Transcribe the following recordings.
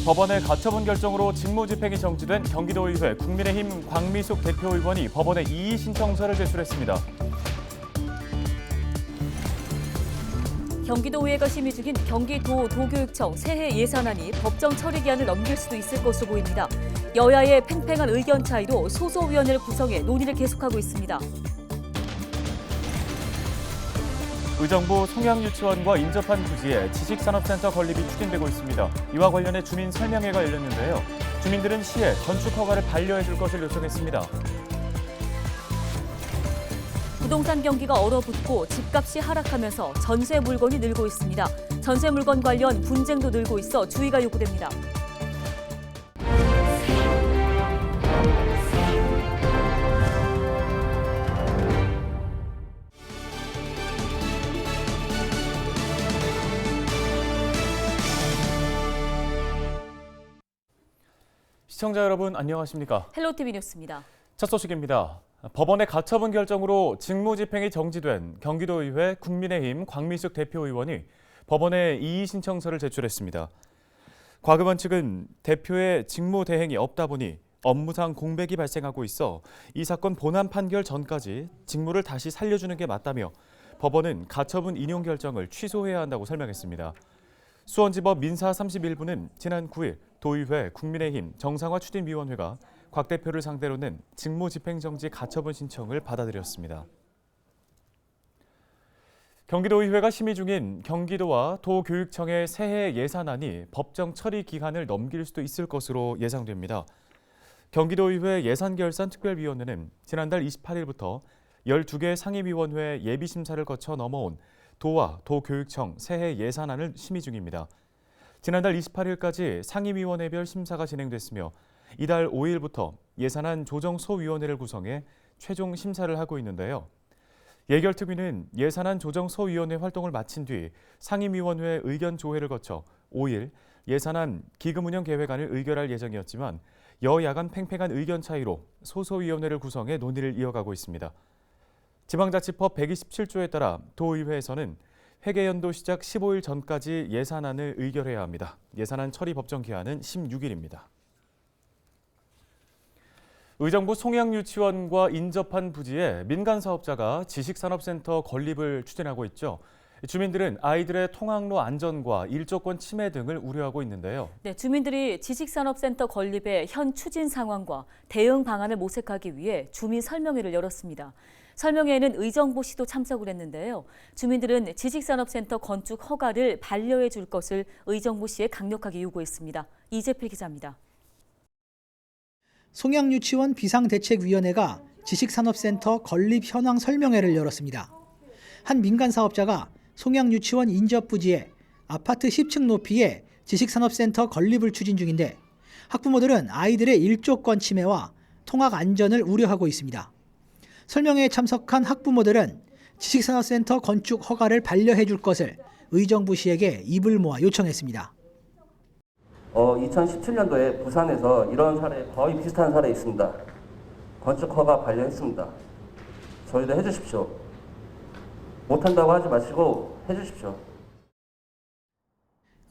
법원의 가처분 결정으로 직무집행이 정지된 경기도의회 국민의힘 광미숙 대표의원이 법원에 이의 신청서를 제출했습니다. 경기도의회가 심의 중인 경기도 도교육청 새해 예산안이 법정 처리 기한을 넘길 수도 있을 것으로 보입니다. 여야의 팽팽한 의견 차이로 소소위원회를 구성해 논의를 계속하고 있습니다. 의정부 송양유치원과 인접한 부지에 지식산업센터 건립이 추진되고 있습니다. 이와 관련해 주민 설명회가 열렸는데요. 주민들은 시에 건축 허가를 반려해 줄 것을 요청했습니다. 부동산 경기가 얼어붙고 집값이 하락하면서 전세 물건이 늘고 있습니다. 전세 물건 관련 분쟁도 늘고 있어 주의가 요구됩니다. 시청자 여러분 안녕하십니까? 헬로티비 뉴스입니다. 첫 소식입니다. 법원의 가처분 결정으로 직무집행이 정지된 경기도의회 국민의힘 광미숙 대표의원이 법원에 이의 신청서를 제출했습니다. 과금원 측은 대표의 직무 대행이 없다 보니 업무상 공백이 발생하고 있어 이 사건 본안 판결 전까지 직무를 다시 살려주는 게 맞다며 법원은 가처분 인용 결정을 취소해야 한다고 설명했습니다. 수원지법 민사 31부는 지난 9일 도의회 국민의힘 정상화 추진위원회가 곽 대표를 상대로 낸 직무집행정지 가처분 신청을 받아들였습니다. 경기도의회가 심의 중인 경기도와 도교육청의 새해 예산안이 법정 처리 기한을 넘길 수도 있을 것으로 예상됩니다. 경기도의회 예산결산특별위원회는 지난달 28일부터 12개 상임위원회 예비심사를 거쳐 넘어온 도와 도교육청 새해 예산안을 심의 중입니다. 지난달 28일까지 상임위원회별 심사가 진행됐으며 이달 5일부터 예산안 조정소위원회를 구성해 최종 심사를 하고 있는데요. 예결특위는 예산안 조정소위원회 활동을 마친 뒤 상임위원회 의견 조회를 거쳐 5일 예산안 기금운영계획안을 의결할 예정이었지만 여야 간 팽팽한 의견 차이로 소소위원회를 구성해 논의를 이어가고 있습니다. 지방자치법 127조에 따라 도의회에서는 회계연도 시작 15일 전까지 예산안을 의결해야 합니다. 예산안 처리 법정 기한은 16일입니다. 의정부 송양유치원과 인접한 부지에 민간 사업자가 지식산업센터 건립을 추진하고 있죠. 주민들은 아이들의 통학로 안전과 일조권 침해 등을 우려하고 있는데요. 네, 주민들이 지식산업센터 건립의 현 추진 상황과 대응 방안을 모색하기 위해 주민 설명회를 열었습니다. 설명회에는 의정부시도 참석을 했는데요. 주민들은 지식산업센터 건축 허가를 반려해 줄 것을 의정부시에 강력하게 요구했습니다. 이재필 기자입니다. 송양유치원 비상대책위원회가 지식산업센터 건립 현황 설명회를 열었습니다. 한 민간 사업자가 송양유치원 인접 부지에 아파트 10층 높이의 지식산업센터 건립을 추진 중인데 학부모들은 아이들의 일조권 침해와 통학 안전을 우려하고 있습니다. 설명회에 참석한 학부모들은 지식산업센터 건축 허가를 반려해 줄 것을 의정부시에게 입을 모아 요청했습니다. 2017년도에 부산에서 이런 사례 거의 비슷한 사례 있습니다. 건축 허가 반려했습니다. 저희도 해주십시오. 못한다고 하지 마시고 해주십시오.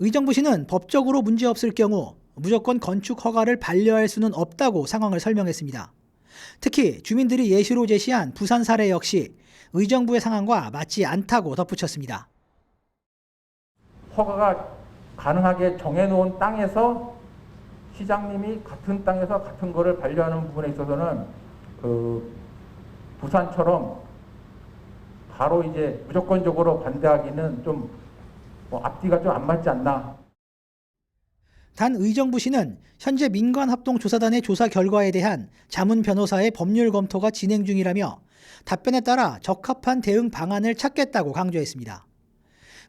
의정부시는 법적으로 문제없을 경우 무조건 건축 허가를 반려할 수는 없다고 상황을 설명했습니다. 특히 주민들이 예시로 제시한 부산 사례 역시 의정부의 상황과 맞지 않다고 덧붙였습니다. 허가가 가능하게 정해놓은 땅에서 시장님이 같은 땅에서 같은 거를 반려하는 부분에 있어서는 부산처럼 바로 이제 무조건적으로 반대하기는 좀 앞뒤가 좀 안 맞지 않나. 단 의정부시는 현재 민간합동조사단의 조사 결과에 대한 자문 변호사의 법률 검토가 진행 중이라며 답변에 따라 적합한 대응 방안을 찾겠다고 강조했습니다.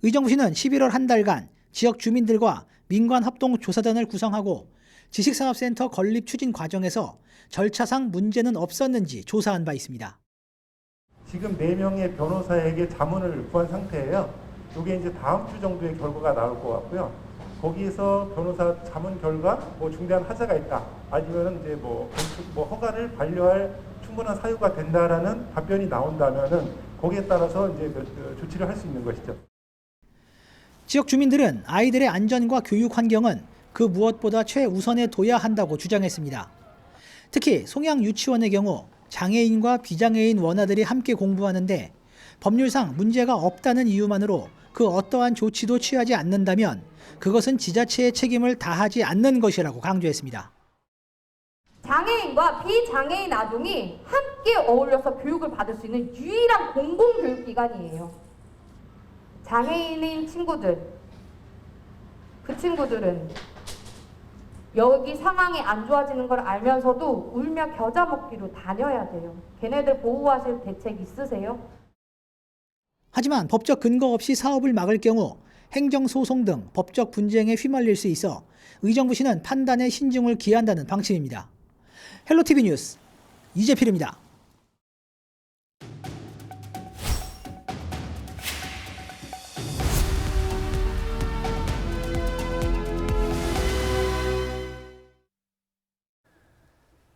의정부시는 11월 한 달간 지역 주민들과 민간합동조사단을 구성하고 지식산업센터 건립 추진 과정에서 절차상 문제는 없었는지 조사한 바 있습니다. 지금 4명의 변호사에게 자문을 구한 상태예요. 이게 이제 다음 주 정도의 결과가 나올 것 같고요. 거기에서 변호사 자문 결과 중대한 하자가 있다, 아니면은 이제 허가를 반려할 충분한 사유가 된다라는 답변이 나온다면은 거기에 따라서 이제 조치를 할 수 있는 것이죠. 지역 주민들은 아이들의 안전과 교육 환경은 그 무엇보다 최우선에 둬야 한다고 주장했습니다. 특히 송양 유치원의 경우 장애인과 비장애인 원아들이 함께 공부하는데 법률상 문제가 없다는 이유만으로 그 어떠한 조치도 취하지 않는다면 그것은 지자체의 책임을 다하지 않는 것이라고 강조했습니다. 장애인과 비장애인 아동이 함께 어울려서 교육을 받을 수 있는 유일한 공공교육기관이에요. 장애인인 친구들, 그 친구들은 여기 상황이 안 좋아지는 걸 알면서도 울며 겨자 먹기로 다녀야 돼요. 걔네들 보호하실 대책 있으세요? 하지만 법적 근거 없이 사업을 막을 경우 행정소송 등 법적 분쟁에 휘말릴 수 있어 의정부시는 판단의 신중을 기한다는 방침입니다. 헬로티비 뉴스 이재필입니다.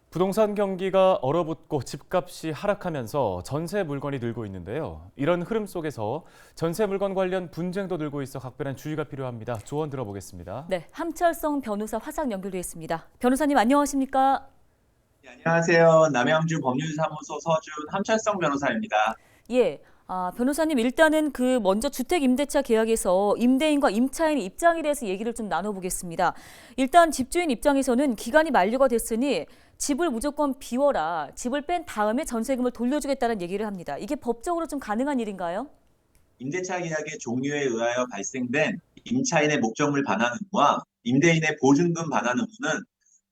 부동산 경기가 얼어붙고 집값이 하락하면서 전세 물건이 늘고 있는데요. 이런 흐름 속에서 전세 물건 관련 분쟁도 늘고 있어 각별한 주의가 필요합니다. 조언 들어보겠습니다. 네, 함철성 변호사 화상 연결돼 있습니다. 변호사님 안녕하십니까? 네, 안녕하세요. 남양주 법률사무소 서준 함철성 변호사입니다. 예. 변호사님 일단은 먼저 주택임대차 계약에서 임대인과 임차인의 입장에 대해서 얘기를 좀 나눠보겠습니다. 일단 집주인 입장에서는 기간이 만료가 됐으니 집을 무조건 비워라. 집을 뺀 다음에 전세금을 돌려주겠다는 얘기를 합니다. 이게 법적으로 좀 가능한 일인가요? 임대차 계약의 종료에 의하여 발생된 임차인의 목적물 반환 의무와 임대인의 보증금 반환 의무는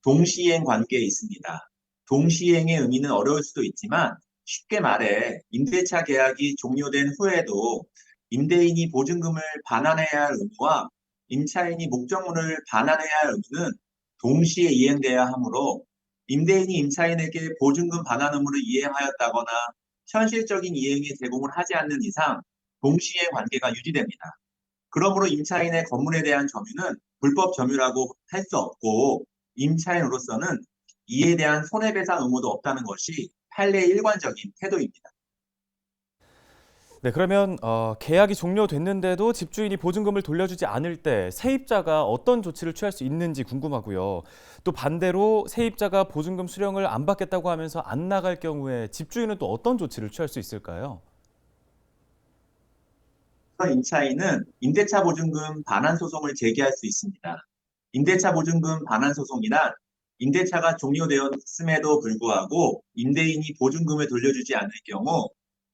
동시행 관계에 있습니다. 동시행의 의미는 어려울 수도 있지만 쉽게 말해 임대차 계약이 종료된 후에도 임대인이 보증금을 반환해야 할 의무와 임차인이 목적물을 반환해야 할 의무는 동시에 이행돼야 하므로 임대인이 임차인에게 보증금 반환 의무를 이행하였다거나 현실적인 이행에 제공을 하지 않는 이상 동시행 관계가 유지됩니다. 그러므로 임차인의 건물에 대한 점유는 불법 점유라고 할 수 없고 임차인으로서는 이에 대한 손해배상 의무도 없다는 것이 판례의 일관적인 태도입니다. 네, 그러면 계약이 종료됐는데도 집주인이 보증금을 돌려주지 않을 때 세입자가 어떤 조치를 취할 수 있는지 궁금하고요. 또 반대로 세입자가 보증금 수령을 안 받겠다고 하면서 안 나갈 경우에 집주인은 또 어떤 조치를 취할 수 있을까요? 임차인은 임대차 보증금 반환 소송을 제기할 수 있습니다. 임대차 보증금 반환 소송이란 임대차가 종료되었음에도 불구하고 임대인이 보증금을 돌려주지 않을 경우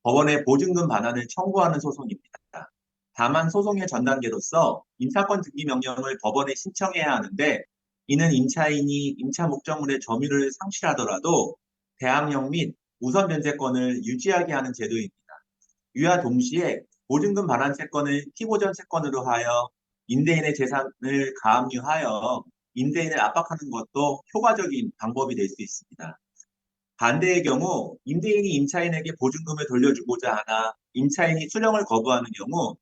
법원에 보증금 반환을 청구하는 소송입니다. 다만 소송의 전 단계로서 임차권 등기 명령을 법원에 신청해야 하는데 이는 임차인이 임차 목적물의 점유를 상실하더라도 대항력 및 우선 변제권을 유지하게 하는 제도입니다. 이와 동시에 보증금 반환 채권을 피보전 채권으로 하여 임대인의 재산을 가압류하여 임대인을 압박하는 것도 효과적인 방법이 될 수 있습니다. 반대의 경우 임대인이 임차인에게 보증금을 돌려주고자 하나 임차인이 수령을 거부하는 경우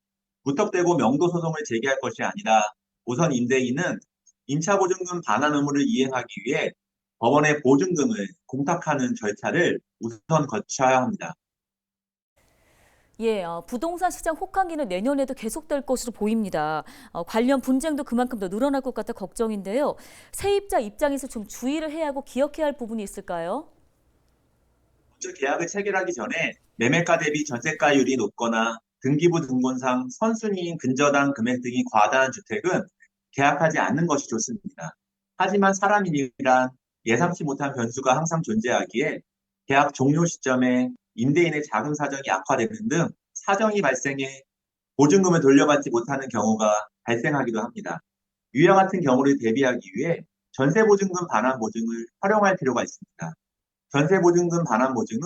무턱대고 명도 소송을 제기할 것이 아니라 우선 임대인은 임차보증금 반환 의무를 이행하기 위해 법원의 보증금을 공탁하는 절차를 우선 거쳐야 합니다. 예, 부동산 시장 혹한기는 내년에도 계속될 것으로 보입니다. 관련 분쟁도 그만큼 더 늘어날 것 같아 걱정인데요. 세입자 입장에서 좀 주의를 해야 하고 기억해야 할 부분이 있을까요? 먼저 계약을 체결하기 전에 매매가 대비 전세가율이 높거나 등기부 등본상 선순위인 근저당 금액 등이 과다한 주택은 계약하지 않는 것이 좋습니다. 하지만 사람이란 예상치 못한 변수가 항상 존재하기에 계약 종료 시점에 임대인의 자금 사정이 악화되는 등 사정이 발생해 보증금을 돌려받지 못하는 경우가 발생하기도 합니다. 이와 같은 경우를 대비하기 위해 전세보증금 반환 보증을 활용할 필요가 있습니다. 전세보증금 반환 보증은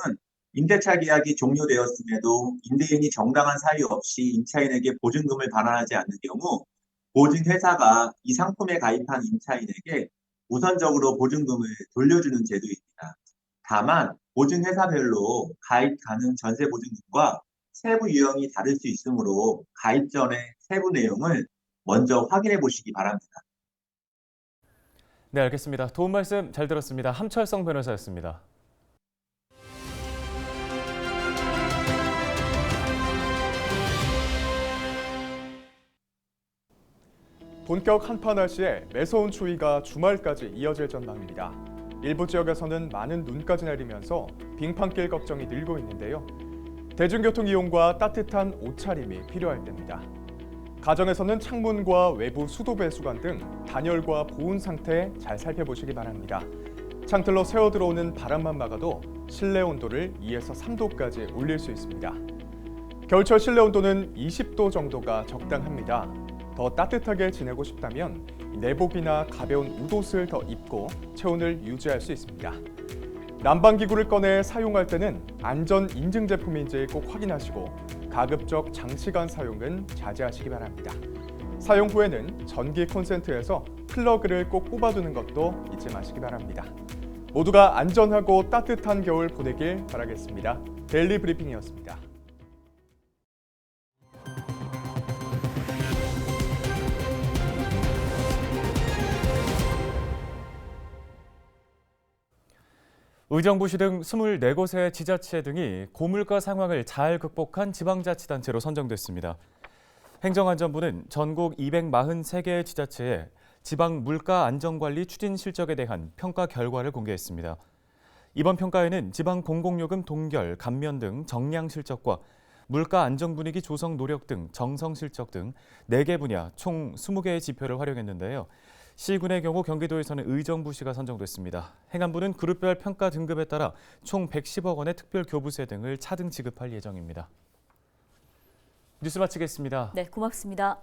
임대차 계약이 종료되었음에도 임대인이 정당한 사유 없이 임차인에게 보증금을 반환하지 않는 경우 보증회사가 이 상품에 가입한 임차인에게 우선적으로 보증금을 돌려주는 제도입니다. 다만 보증회사별로 가입 가능 전세보증금과 세부 유형이 다를 수 있으므로 가입 전에 세부 내용을 먼저 확인해 보시기 바랍니다. 네, 알겠습니다. 도움 말씀 잘 들었습니다. 함철성 변호사였습니다. 본격 한파 날씨에 매서운 추위가 주말까지 이어질 전망입니다. 일부 지역에서는 많은 눈까지 내리면서 빙판길 걱정이 늘고 있는데요. 대중교통 이용과 따뜻한 옷차림이 필요할 때입니다. 가정에서는 창문과 외부 수도 배수관 등 단열과 보온 상태 잘 살펴보시기 바랍니다. 창틀로 새어 들어오는 바람만 막아도 실내 온도를 2에서 3도까지 올릴 수 있습니다. 겨울철 실내 온도는 20도 정도가 적당합니다. 더 따뜻하게 지내고 싶다면 내복이나 가벼운 웃옷을 더 입고 체온을 유지할 수 있습니다. 난방기구를 꺼내 사용할 때는 안전 인증 제품인지 꼭 확인하시고 가급적 장시간 사용은 자제하시기 바랍니다. 사용 후에는 전기 콘센트에서 플러그를 꼭 뽑아두는 것도 잊지 마시기 바랍니다. 모두가 안전하고 따뜻한 겨울 보내길 바라겠습니다. 데일리 브리핑이었습니다. 의정부시 등 24곳의 지자체 등이 고물가 상황을 잘 극복한 지방자치단체로 선정됐습니다. 행정안전부는 전국 243개의 지자체에 지방 물가 안정관리 추진 실적에 대한 평가 결과를 공개했습니다. 이번 평가에는 지방 공공요금 동결, 감면 등 정량 실적과 물가 안정 분위기 조성 노력 등 정성 실적 등 4개 분야 총 20개의 지표를 활용했는데요. 시군의 경우 경기도에서는 의정부시가 선정됐습니다. 행안부는 그룹별 평가 등급에 따라 총 110억 원의 특별 교부세 등을 차등 지급할 예정입니다. 뉴스 마치겠습니다. 네, 고맙습니다.